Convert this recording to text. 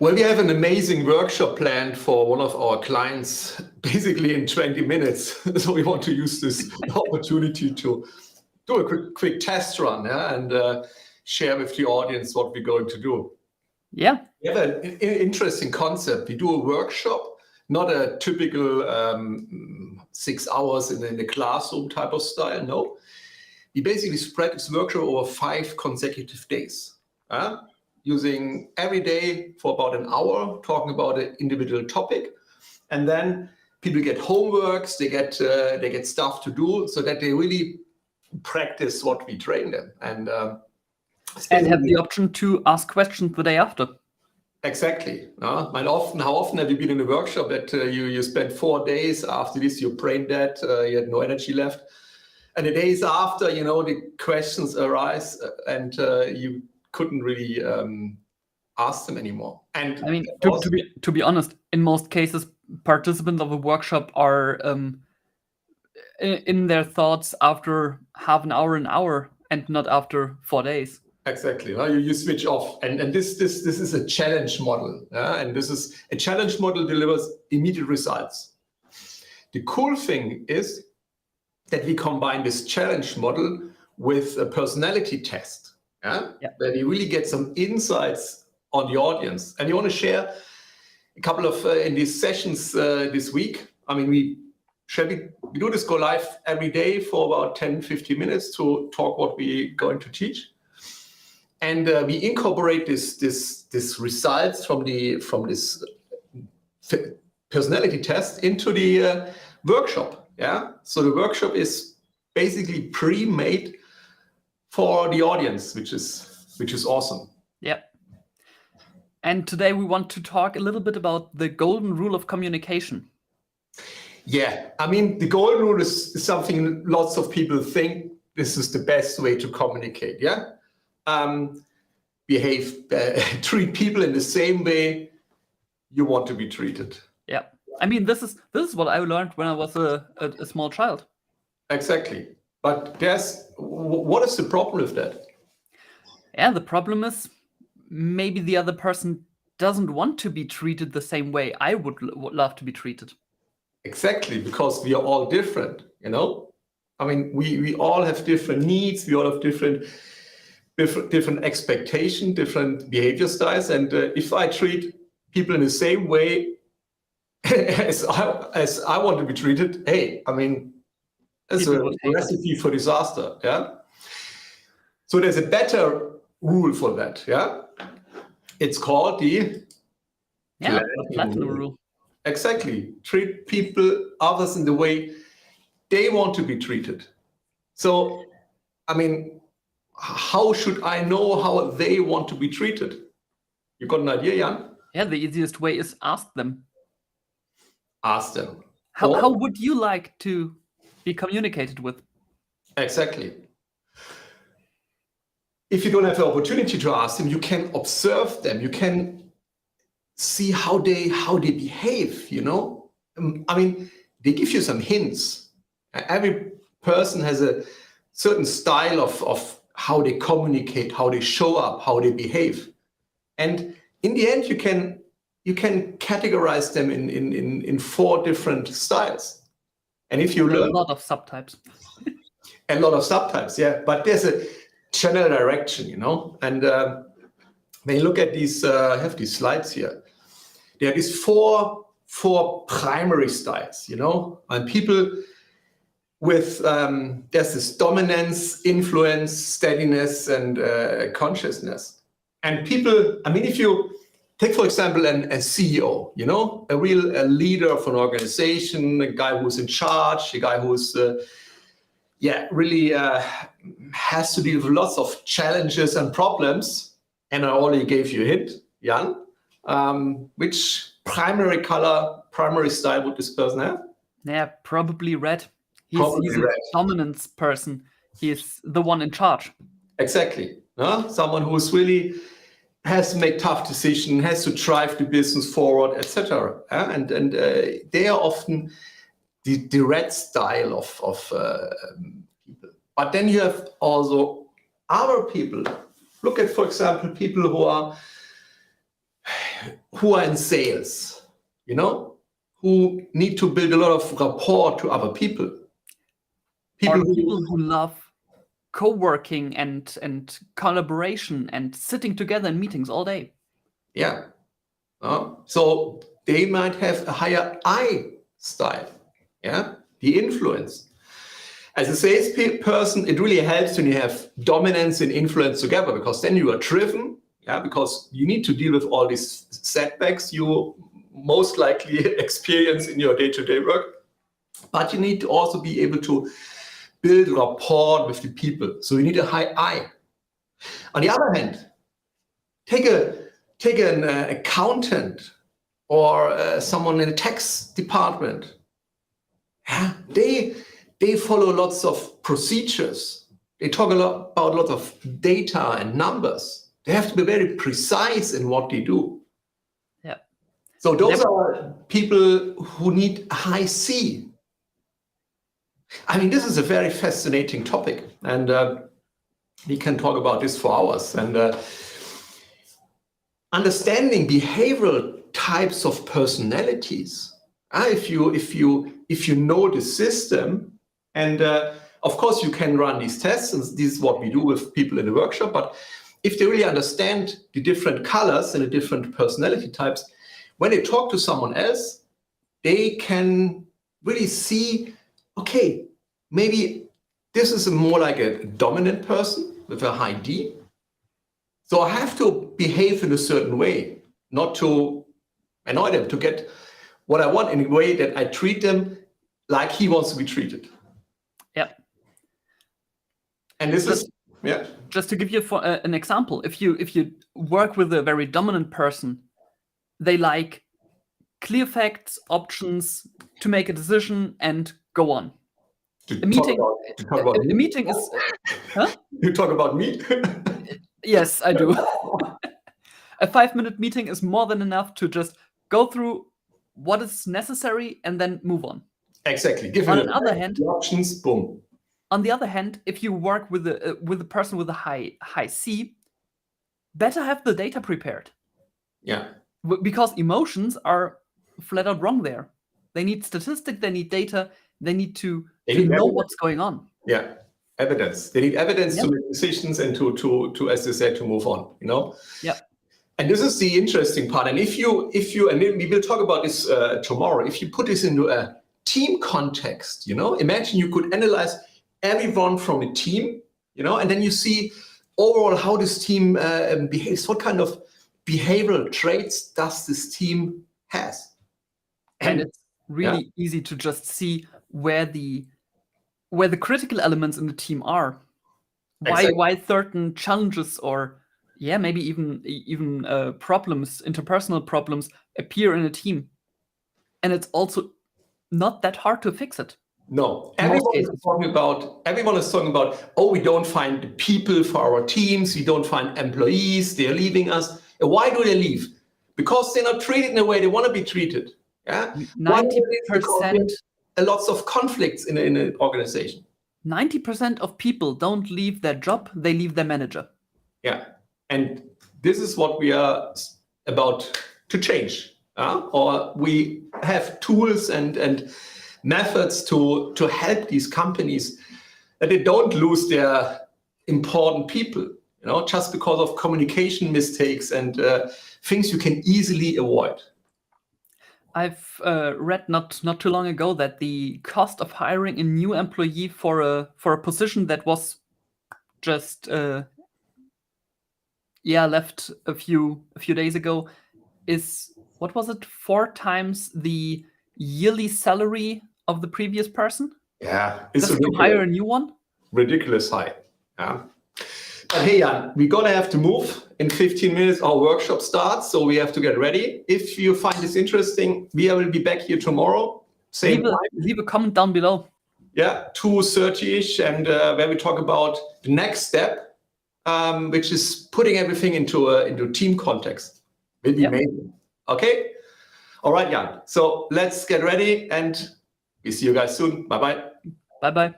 Well, we have an amazing workshop planned for one of our clients, basically in 20 minutes. So we want to use this opportunity to do a quick test run, yeah, and share with the audience what we're going to do. Yeah. We have an interesting concept. We do a workshop, not a typical 6 hours in the classroom type of style, no. We basically spread this workshop over 5 consecutive days. Using every day for about an hour, talking about an individual topic, and then people get homeworks, they get stuff to do, so that they really practice what we train them, and have the option to ask questions the day after. Exactly. How often have you been in a workshop that you spent 4 days after this, you're brain dead, you had no energy left, and the days after, the questions arise, and you couldn't really ask them anymore. And I mean, to be honest, in most cases, participants of a workshop are in their thoughts after half an hour, and not after 4 days. Exactly. You switch off, and this is a challenge model, and this is a challenge model delivers immediate results. The cool thing is that we combine this challenge model with a personality test. Where you really get some insights on the audience. And you want to share a couple of, in these sessions this week. I mean, we do this go live every day for about 10-15 minutes to talk what we're going to teach. And we incorporate this results from this personality test into the workshop. So the workshop is basically pre-made for the audience, which is awesome. Yep. And today we want to talk a little bit about the golden rule of communication. Yeah, I mean, the golden rule is something lots of people think this is the best way to communicate. Treat people in the same way you want to be treated. Yeah, I mean, this is what I learned when I was a small child. Exactly. But what is the problem with that? Yeah, the problem is maybe the other person doesn't want to be treated the same way I would love to be treated. Exactly, because we are all different, I mean, we all have different needs, we all have different expectations, different behavior styles. And if I treat people in the same way as I want to be treated, hey, I mean, it's a recipe for disaster, So there's a better rule for that, It's called the Platinum rule. Exactly. Treat others in the way they want to be treated. So, I mean, how should I know how they want to be treated? You got an idea, Jan? Yeah, the easiest way is ask them. Ask them. How would you like to be communicated with? Exactly. If you don't have the opportunity to ask them, you can observe them. You can see how they behave. I mean, they give you some hints. Every person has a certain style of how they communicate, how they show up, how they behave, and in the end, you can categorize them in 4 different styles. And if you learn a lot of subtypes. A lot of subtypes, yeah. But there's a general direction, And when you look at these, I have these slides here. There are these four primary styles, And people with there's this dominance, influence, steadiness, and consciousness. And people, I mean, if you take, for example, a CEO, a real leader of an organization, a guy who's in charge, a guy who's really has to deal with lots of challenges and problems. And I already gave you a hint, Jan. Which primary style would this person have? Yeah, probably red. He's a dominance person. He's the one in charge. Exactly. Someone who's really has to make tough decisions, has to drive the business forward, etc. And they are often the red style of people. But then you have also other people. Look at, for example, people who are in sales, you know, who need to build a lot of rapport to other people. Or people who love co-working and collaboration and sitting together in meetings all day. Yeah. So they might have a higher I style. Yeah. The influence. As a salesperson, it really helps when you have dominance and influence together, because then you are driven. Yeah. Because you need to deal with all these setbacks you most likely experience in your day-to-day work. But you need to also be able to build rapport with the people. So you need a high I. On the other hand, take an accountant or someone in a tax department. Yeah, they follow lots of procedures. They talk about lots of data and numbers. They have to be very precise in what they do. Yeah. So those are people who need a high C. I mean, this is a very fascinating topic, and we can talk about this for hours. And understanding behavioral types of personalities. If you know the system, and of course you can run these tests, and this is what we do with people in the workshop. But if they really understand the different colors and the different personality types, when they talk to someone else, they can really see, okay, maybe this is more like a dominant person with a high D. So I have to behave in a certain way, not to annoy them, to get what I want in a way that I treat them like he wants to be treated. Yep. And this is, yeah. Just to give you an example, if you work with a very dominant person, they like clear facts, options, to make a decision and go on. A meeting is. Huh? You talk about me? Yes, I do. A 5-minute meeting is more than enough to just go through what is necessary and then move on. Exactly. On the other hand, the options, boom. On the other hand, if you work with a person with a high C, better have the data prepared. Yeah. Because emotions are flat out wrong there. They need statistics, they need data, they need to know what's going on. Yeah. Evidence. They need evidence to make decisions and to as they say, to move on, you know? Yeah. And this is the interesting part. And if you and we will talk about this tomorrow, if you put this into a team context, you know, imagine you could analyze everyone from a team, you know, and then you see overall how this team behaves. What kind of behavioral traits does this team has? And it's really easy to just see where the critical elements in the team are. Why certain challenges or maybe even problems, interpersonal problems appear in a team. And it's also not that hard to fix it. No, everyone is talking about, oh, we don't find the people for our teams, we don't find employees, they're leaving us. Why do they leave? Because they're not treated in the way they want to be treated. Yeah, 90%. Lots of conflicts in an organization. 90% of people don't leave their job; they leave their manager. Yeah, and this is what we are about to change. Or we have tools and methods to help these companies that they don't lose their important people, you know, just because of communication mistakes and things you can easily avoid. I've read not too long ago that the cost of hiring a new employee for a position that was just left a few days ago is, what was it, 4 times the yearly salary of the previous person? Yeah, it's just to hire a new one. Ridiculous high. Yeah. But hey, Jan, we're gonna have to move. In 15 minutes, our workshop starts, so we have to get ready. If you find this interesting, we will be back here tomorrow. Leave a comment down below. Yeah, 2:30ish, and where we talk about the next step, which is putting everything into team context. Will be amazing. Okay. All right, Jan. So let's get ready, and we see you guys soon. Bye bye. Bye bye.